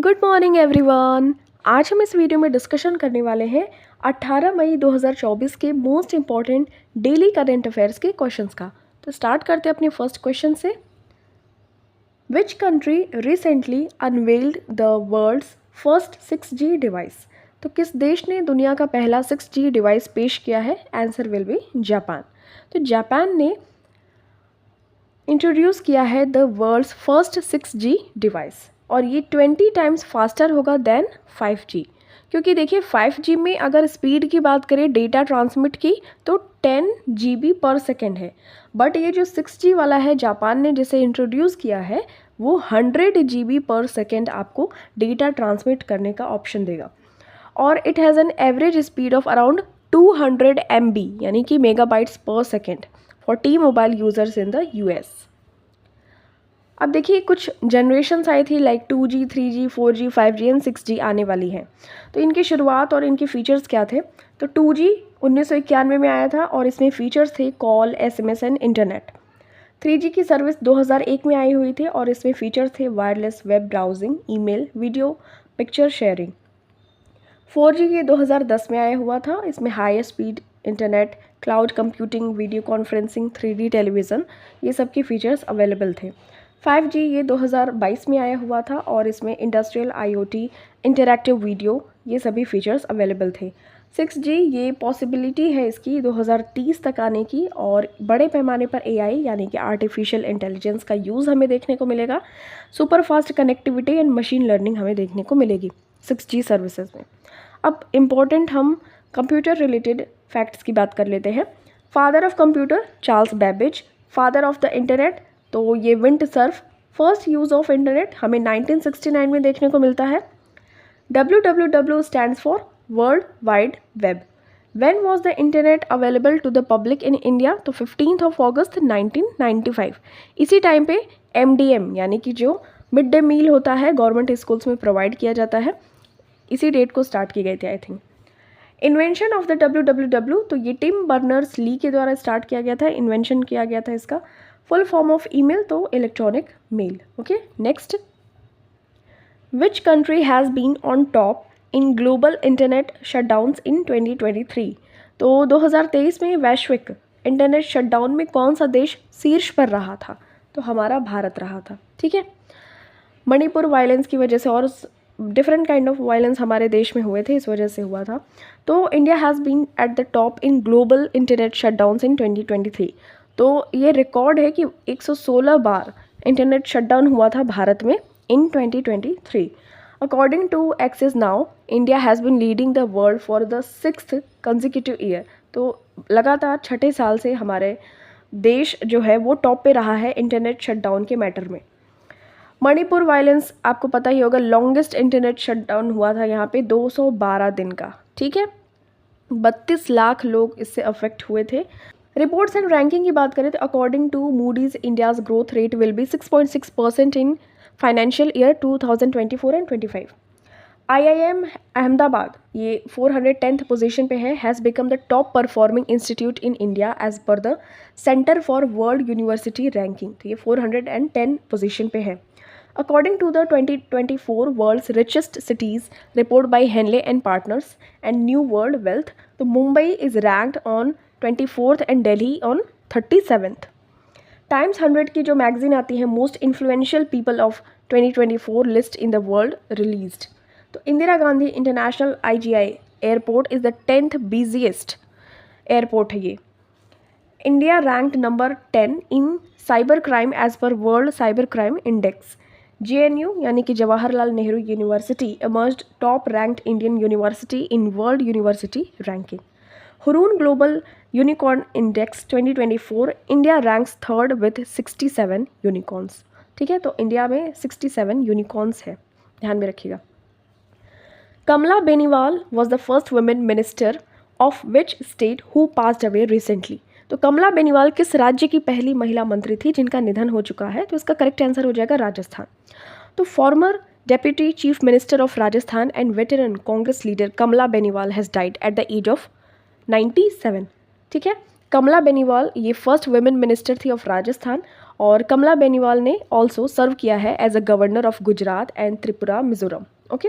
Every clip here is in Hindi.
Good morning everyone. आज हम इस वीडियो में डिस्कशन करने वाले हैं 18 मई 2024 के most important daily current affairs के क्वेश्चंस का। तो स्टार्ट करते हैं अपने फर्स्ट क्वेश्चन से। Which country recently unveiled the world's first 6G device? तो किस देश ने दुनिया का पहला 6G डिवाइस पेश किया है? Answer will be Japan. तो जापान ने इंट्रोड्यूस किया है the world's first 6G device और ये 20 टाइम्स फास्टर होगा देन 5G। क्योंकि देखिए 5G में अगर स्पीड की बात करें डेटा ट्रांसमिट की तो 10 GB पर सेकेंड है, बट ये जो 6G वाला है जापान ने जिसे इंट्रोड्यूस किया है वो 100 GB पर सेकेंड आपको डेटा ट्रांसमिट करने का ऑप्शन देगा और it has an average speed of around 200 MB यानी कि मेगाबाइट्स पर second for T mobile users in the US। अब देखिए कुछ जनरेशन्स आई थी like 2G, 3G, 4G, 5G and 6G आने वाली हैं। तो इनकी शुरुआत और इनके फीचर्स क्या थे? तो 2G 1991 में आया था और इसमें फीचर्स थे call, SMS and internet. 3G की सर्विस 2001 में आई हुई थी और इसमें फीचर्स थे wireless web browsing, email, video, picture sharing. 4G ये 2010 में आया हुआ था, इसमें high speed internet, cloud computing, video conferencing, 3D television, ये सब के फीचर्स अवेलेबल थे। 5G ये 2022 में आया हुआ था और इसमें इंडस्ट्रियल IoT, इंटरैक्टिव वीडियो, ये सभी फीचर्स अवेलेबल थे। 6G ये पॉसिबिलिटी है इसकी 2030 तक आने की और बड़े पैमाने पर AI यानी कि आर्टिफिशियल इंटेलिजेंस का यूज़ हमें देखने को मिलेगा। Super fast connectivity and machine learning हमें देखने को मिलेगी 6G सर्विसेज में। अब इम्पोर्टेंट हम कंप्यूटर रिलेटेड फैक्ट्स की बात कर लेते हैं। Father of computer Charles Babbage, father of the internet तो ये Vint Cerf. First use of internet हमें 1969 में देखने को मिलता है। WWW stands for world wide web. When was the internet available to the public in India? तो 15 अगस्त 1995। इसी टाइम पे MDM यानी कि जो मिड डे मील होता है गवर्नमेंट स्कूल्स में प्रोवाइड किया जाता है, इसी डेट को स्टार्ट की गई थी I think. Invention of the WWW तो ये टिम बर्नर्स ली के द्वारा स्टार्ट किया गया था, इन्वेंशन किया गया था इसका। फुल फॉर्म ऑफ ईमेल तो electronic mail. Okay, next. Which country has been on top in global internet shutdowns in 2023? तो 2023 में वैश्विक इंटरनेट शटडाउन में कौन सा देश शीर्ष पर रहा था? तो हमारा भारत रहा था। ठीक है, मणिपुर वायलेंस की वजह से और डिफरेंट काइंड ऑफ वायलेंस हमारे देश में हुए थे, इस वजह से हुआ था। तो India has been at the top in global internet shutdowns in 2023। तो ये रिकॉर्ड है कि 116 बार इंटरनेट शटडाउन हुआ था भारत में in 2023। According to Axis now India has been leading the world for the 6th consecutive year. तो लगातार छठे साल से हमारे देश जो है वो टॉप पे रहा है इंटरनेट शटडाउन के मैटर में। मणिपुर वायलेंस आपको पता ही होगा, लॉन्गेस्ट इंटरनेट शटडाउन हुआ था यहाँ पे 212 दिन का। ठीक है, 32 लाख लोग इससे अफेक्ट हुए थे। रिपोर्ट्स एंड रैंकिंग की बात करें तो according to Moody's India's growth rate will be 6.6% in financial year 2024 and 25। IIM Ahmedabad ये 410th पोजीशन पे है, has become the top performing institute in India as per the centre for world university ranking. तो ये 410 पोजीशन पे है। According to the 2024 World's Richest Cities report by Henley and Partners and New World Wealth, तो Mumbai is ranked on 24th and Delhi on 37th। Times 100 की जो मैगजीन आती है most influential people of 2024 list in the world released. तो Indira Gandhi international IGI airport is the 10th busiest airport है ये। India ranked number 10 in cyber crime as per world cyber crime index. JNU यानी कि Jawaharlal Nehru university emerged top ranked Indian university in world university ranking. Hurun global unicorn index 2024 India ranks third with 67 unicorns. ठीक है, तो इंडिया में 67 यूनिकॉर्न्स है, ध्यान में रखिएगा। Kamla Beniwal was the first women minister of which state who passed away recently? तो कमला बेनीवाल किस राज्य की पहली महिला मंत्री थी जिनका निधन हो चुका है? तो इसका करेक्ट आंसर हो जाएगा राजस्थान। तो former deputy chief minister of Rajasthan and veteran Congress leader Kamla Beniwal has died at the age of 97। ठीक है, कमला बेनीवाल ये फर्स्ट वुमेन मिनिस्टर थी ऑफ राजस्थान और कमला बेनीवाल ने ऑल्सो सर्व किया है as a governor of Gujarat and Tripura Mizoram. Okay.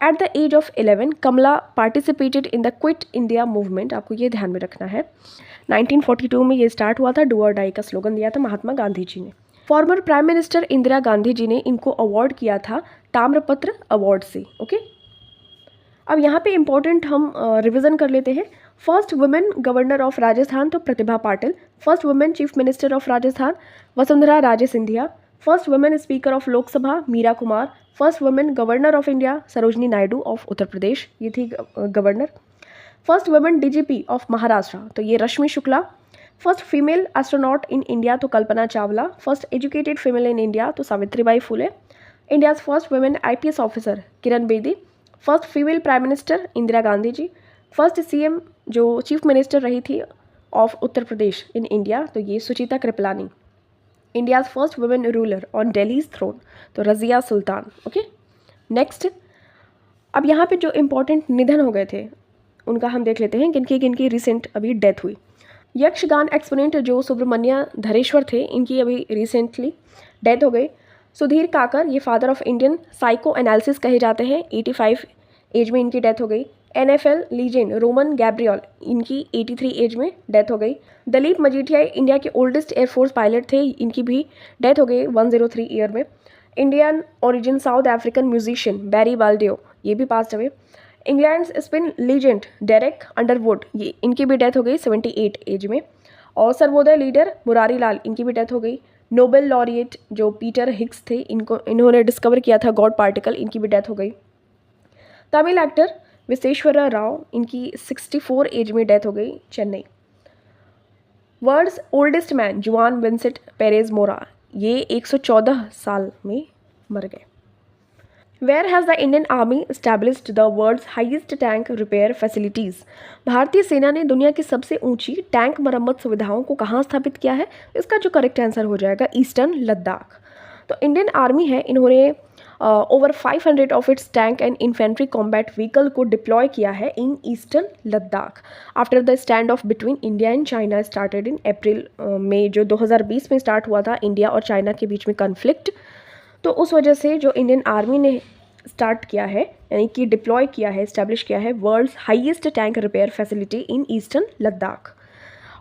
At the age of 11 Kamla participated in the quit India movement, आपको ये ध्यान में रखना है। 1942 में ये स्टार्ट हुआ था, डू और डाई का स्लोगन दिया था महात्मा गांधी जी ने। Former prime minister Indira Gandhi ji ने इनको अवार्ड किया था ताम्रपत्र अवार्ड से। ओके। अब यहाँ पे इम्पोर्टेंट हम रिवीजन कर लेते हैं। First women governor of Rajasthan तो Pratibha Patil, first women chief minister of Rajasthan Vasundhara Raje Scindia, first women speaker of Lok Sabha Meira Kumar, first women governor of India Sarojini Naidu of Uttar Pradesh, ये थी governor. First women DGP of Maharashtra तो ये Rashmi Shukla, first female astronaut in India तो Kalpana Chawla, first educated female in India तो Savitribai Phule, India's first women IPS officer Kiran Bedi, first female prime minister Indira Gandhi ji, first CM जो चीफ मिनिस्टर रही थी of Uttar Pradesh in India तो ये Sucheta Kripalani, India's first women ruler on Delhi's throne तो रजिया सुल्तान। ओके। नेक्स्ट, अब यहाँ पे जो इम्पोर्टेंट निधन हो गए थे उनका हम देख लेते हैं, किनकी रिसेंट अभी डेथ हुई। यक्षगान एक्सपोनेंट जो सुब्रमण्य धरेश्वर थे, इनकी अभी रिसेंटली डेथ हो गई। सुधीर काकर, ये father of Indian psycho analysis कहे जाते हैं, 85 एज में इनकी डेथ हो गई। NFL लीजेंड रोमन गैब्रियल, इनकी 83 एज में डेथ हो गई। दलीप मजीठिया इंडिया के ओल्डेस्ट एयरफोर्स पायलट थे, इनकी भी डेथ हो गई 103 ईयर में। Indian origin South African musician Barry Baldeo, ये भी passed away. England spin legend Derek Underwood, ये इनकी भी डेथ हो गई 78 एज में। और सर्वोदय लीडर मुरारी लाल, इनकी भी डेथ हो गई। नोबेल लॉरिएट जो पीटर हिग्स थे, इन्होंने डिस्कवर किया था गॉड पार्टिकल, इनकी भी डेथ हो गई। तमिल एक्टर विश्वेश्वरा राव, इनकी 64 एज में डेथ हो गई, Chennai. World's oldest man Juan Vicente Perez Mora, ये 114 साल में मर गए। Where has the Indian army established the world's highest tank repair facilities, भारतीय सेना ने दुनिया की सबसे ऊंची टैंक मरम्मत सुविधाओं को कहाँ स्थापित किया है? इसका जो करेक्ट आंसर हो जाएगा ईस्टर्न लद्दाख। तो इंडियन आर्मी है, इन्होंने over 500 of its tank and infantry combat vehicle को डिप्लॉय किया है in eastern Ladakh after the stand off between India and China started in April में, जो 2020 में स्टार्ट हुआ था इंडिया और चाइना के बीच में कन्फ्लिक्ट। तो उस वजह से जो इंडियन आर्मी ने स्टार्ट किया है, यानी कि डिप्लॉय किया है, इस्टेब्लिश किया है world's highest tank repair facility in eastern Ladakh.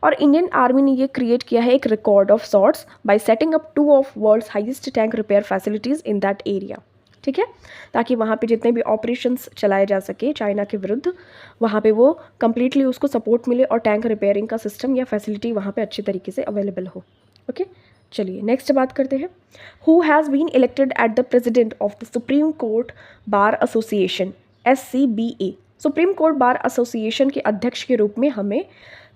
और इंडियन आर्मी ने ये क्रिएट किया है एक record of sorts by setting up 2 of world's highest tank repair facilities in that area. ठीक है, ताकि वहाँ पे जितने भी ऑपरेशंस चलाए जा सके चाइना के विरुद्ध, वहाँ पे वो कम्प्लीटली उसको सपोर्ट मिले और टैंक रिपेयरिंग का सिस्टम या फैसिलिटी वहाँ पे अच्छी तरीके से अवेलेबल हो। ओके, चलिए नेक्स्ट बात करते हैं। Who has been elected at the president of the supreme court bar association SCBA, supreme court bar association के अध्यक्ष के रूप में हमें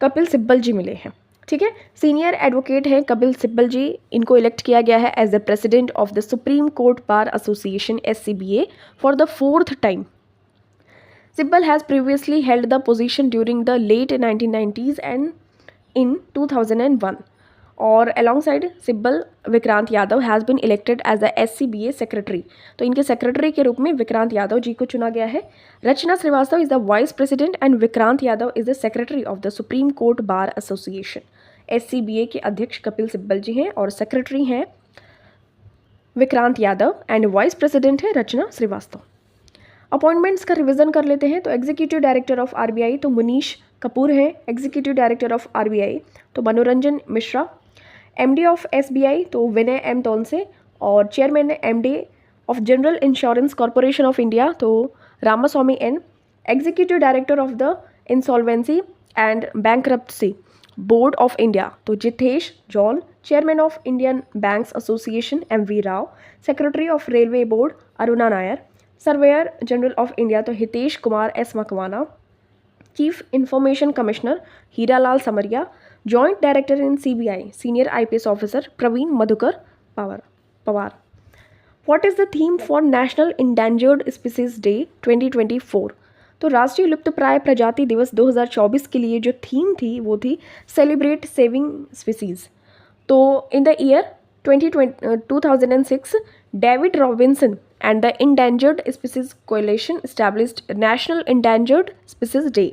कपिल सिब्बल जी मिले हैं। ठीक है, सीनियर एडवोकेट हैं कपिल सिब्बल जी, इनको इलेक्ट किया गया है as the president of the supreme court bar association SCBA for the 4th time. Sibal has previously held the position during the late 1990s and in 2001। और alongside Sibal Vikrant Yadav has been elected as the SCBA secretary, तो इनके सेक्रेटरी के रूप में विक्रांत यादव जी को चुना गया है। Rachna Srivastava is the vice president and Vikrant Yadav is the secretary of the supreme court bar association. SCBA के अध्यक्ष कपिल सिब्बल जी हैं और सेक्रेटरी हैं Vikrant Yadav and vice president है रचना श्रीवास्तव। अपॉइंटमेंट्स का रिवीजन कर लेते हैं। तो एग्जीक्यूटिव डायरेक्टर ऑफ RBI तो मुनीश कपूर हैं, एग्जीक्यूटिव डायरेक्टर ऑफ RBI तो मनोरंजन मिश्रा, MD ऑफ SBI तो विनय M तोलसे, और chairman MD of general insurance corporation of India तो Ramaswamy N, executive director of the insolvency and bankruptcy board of India तो Jitesh John, chairman of Indian banks association MV Rao, secretary of railway board Aruna Nair, surveyor general of India तो Hitesh Kumar S Makwana, chief information commissioner Hiralal Samariya, joint director in CBI senior IPS officer Praveen Madhukar Pawar. What is the theme for national endangered species day 2024, तो राष्ट्रीय लुप्तप्राय प्रजाति दिवस 2024 के लिए जो थीम थी वो थी सेलिब्रेट सेविंग स्पीसीज। तो in the year 2006 David Robinson and the Endangered Species Coalition established National Endangered Species Day।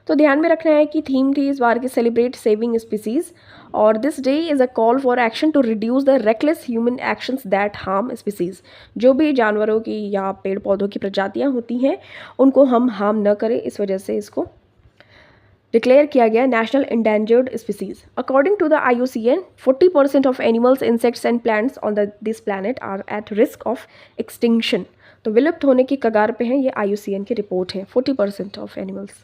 तो ध्यान में रखना है कि थीम थी इस बार की सेलिब्रेट सेविंग स्पीसीज़, और this day is a call for action to reduce the reckless human actions that harm species. जो भी जानवरों की या पेड़ पौधों की प्रजातियाँ होती हैं उनको हम हार्म न करें, इस वजह से इसको डिक्लेयर किया गया national endangered species. According to the IUCN 40% of animals, insects and plants on this planet are at risk of extinction. तो विलुप्त होने की कगार पे हैं, ये IUCN की रिपोर्ट है। 40% of animals.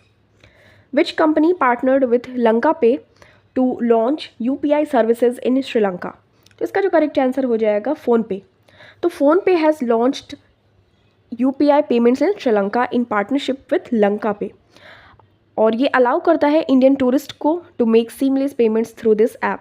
Which company partnered with Lanka Pay to launch UPI services in Sri Lanka. तो इसका जो करेक्ट आंसर हो जाएगा फ़ोनपे। तो PhonePe has launched UPI payments in Sri Lanka in partnership with Lanka Pay, और ये अलाउ करता है इंडियन टूरिस्ट को to make seamless payments through this app.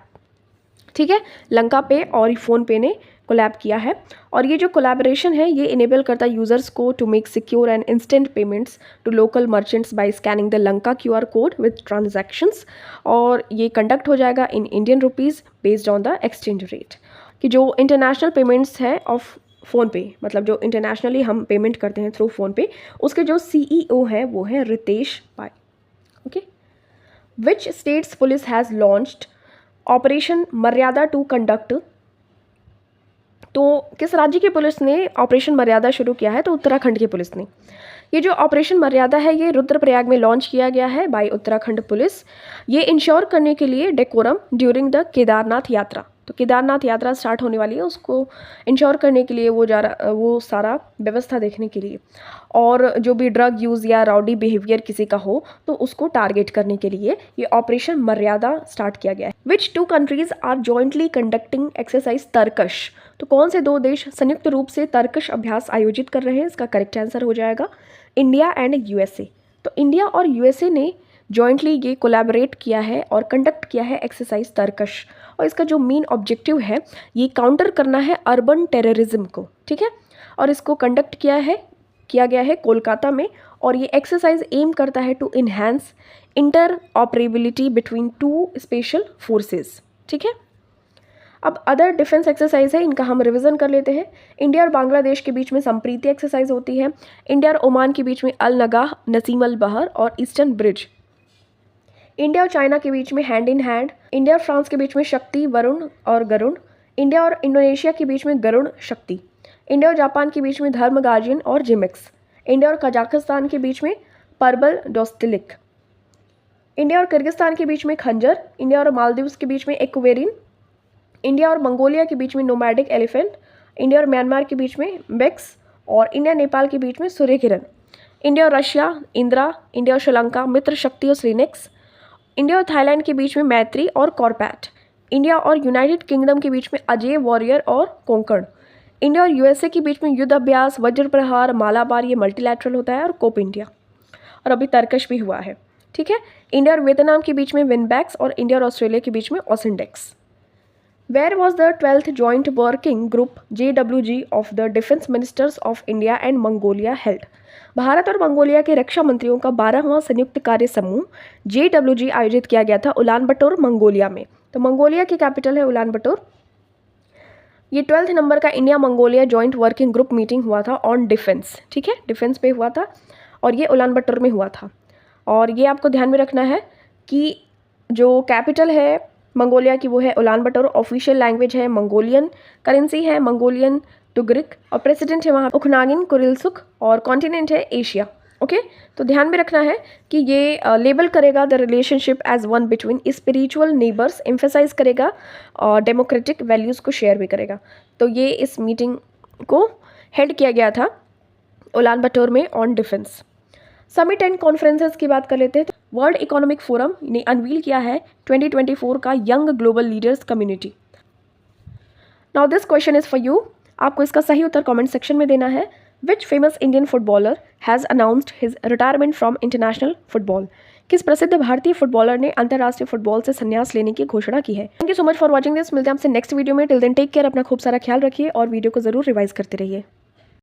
ठीक है, लंका पे और फ़ोन पे ने कोलैब किया है, और ये जो कोलैबोरेशन है ये इनेबल करता है यूज़र्स को to make secure and instant payments to local merchants by scanning the Lanka QR code with transactions, और ये कंडक्ट हो जाएगा in Indian rupees based on the exchange rate. कि जो इंटरनेशनल पेमेंट्स है ऑफ फ़ोनपे, मतलब जो इंटरनेशनली हम पेमेंट करते हैं थ्रू फ़ोनपे, उसके जो CEO हैं वो है Ritesh Pai. Okay, which states police has launched operation Maryada to conduct. तो किस राज्य की पुलिस ने ऑपरेशन मर्यादा शुरू किया है? तो उत्तराखंड की पुलिस ने। ये जो ऑपरेशन मर्यादा है ये रुद्रप्रयाग में लॉन्च किया गया है बाय उत्तराखंड पुलिस, ये इंश्योर करने के लिए डेकोरम ड्यूरिंग द केदारनाथ यात्रा। तो केदारनाथ यात्रा स्टार्ट होने वाली है, उसको इंश्योर करने के लिए वो सारा व्यवस्था देखने के लिए, और जो भी ड्रग यूज़ या राउडी बिहेवियर किसी का हो तो उसको टारगेट करने के लिए ये ऑपरेशन मर्यादा स्टार्ट किया गया है। Which 2 countries are jointly conducting exercise Tarkash. तो कौन से 2 देश संयुक्त रूप से तर्कश अभ्यास आयोजित कर रहे हैं? इसका करेक्ट आंसर हो जाएगा इंडिया एंड USA। तो इंडिया और USA ने जॉइंटली ये कोलैबोरेट किया है और कंडक्ट किया है एक्सरसाइज तर्कश, और इसका जो मेन ऑब्जेक्टिव है ये काउंटर करना है अर्बन टेररिज्म को। ठीक है, और इसको कंडक्ट किया गया है कोलकाता में, और ये एक्सरसाइज एम करता है to enhance interoperability between 2 special forces. ठीक है, अब अदर डिफेंस एक्सरसाइज है, इनका हम रिवीजन कर लेते हैं। इंडिया और बांग्लादेश के बीच में संप्रीति एक्सरसाइज होती है। इंडिया और ओमान के बीच में अल नगाह, नसीम अल बहर और ईस्टर्न ब्रिज। इंडिया और चाइना के बीच में हैंड इन हैंड। इंडिया और फ्रांस के बीच में शक्ति, वरुण और गरुण। इंडिया और इंडोनेशिया के बीच में गरुण शक्ति। इंडिया और जापान के बीच में धर्म गार्जियन और जिमिक्स। इंडिया और कजाकिस्तान के बीच में परबल डोस्टिलिक। इंडिया और किर्गिस्तान के बीच में खंजर। इंडिया और मालदीव्स के बीच में एक्वेरिन। इंडिया और मंगोलिया के बीच में नोमैडिक एलिफेंट। इंडिया और म्यांमार के बीच में बेक्स, और इंडिया नेपाल के बीच में सूर्य किरण। इंडिया और रशिया इंदिरा। इंडिया और श्रीलंका मित्र शक्ति और श्रीनिक्स। इंडिया और थाईलैंड के बीच में मैत्री और कॉर्पैट। इंडिया और यूनाइटेड किंगडम के बीच में अजय, वॉरियर और कोंकण। इंडिया और USA के बीच में युद्ध अभ्यास, वज्र प्रहार, मालाबार, ये मल्टीलैटरल होता है, और कोप इंडिया, और अभी तर्कश भी हुआ है। ठीक है, इंडिया और वियतनाम के बीच में विनबैक्स, और इंडिया और ऑस्ट्रेलिया के बीच में ओसिंडेक्स। Where was the 12th Joint Working Group JWG of the Defense Ministers of India and Mongolia held? Bharat और मंगोलिया के रक्षा मंत्रियों का 12वां संयुक्त कार्य समूह JWG आयोजित किया गया था उलानबटोर, मंगोलिया में। तो मंगोलिया की कैपिटल है उलानबटोर। ये 12th नंबर का India Mongolia joint working group meeting हुआ था ऑन डिफेंस। ठीक है, डिफेंस पे हुआ था, और ये उलानबटोर में हुआ था। और ये आपको ध्यान में रखना है कि जो कैपिटल है मंगोलिया की वो है उलानबटोर, ऑफिशियल लैंग्वेज है मंगोलियन, करेंसी है मंगोलियन टुग्रिक, और प्रेसिडेंट है वहाँ उखनागिन कुरिल्सुक, और कॉन्टिनेंट है एशिया। ओके, तो ध्यान में रखना है कि ये लेबल करेगा the relationship as one between spiritual neighbours, emphasise करेगा, और डेमोक्रेटिक वैल्यूज़ को शेयर भी करेगा। तो ये इस मीटिंग को हेड किया गया था उलानबटोर में on defence. Summit and conferences की बात कर लेते हैं। वर्ल्ड इकोनॉमिक फोरम ने अनवील किया है 2024 का young global leaders community. Now this question is for you. आपको इसका सही उत्तर कमेंट सेक्शन में देना है। Which famous Indian footballer has announced his retirement from international football. किस प्रसिद्ध भारतीय फुटबॉलर ने अंतर्राष्ट्रीय फुटबॉल से संन्यास लेने की घोषणा की है। Thank you so much for watching this. मिलते हैं आपसे नेक्स्ट वीडियो में। टिल देन टेक केयर, अपना खूब सारा ख्याल रखिए और वीडियो को जरूर रिवाइज करते रहिए।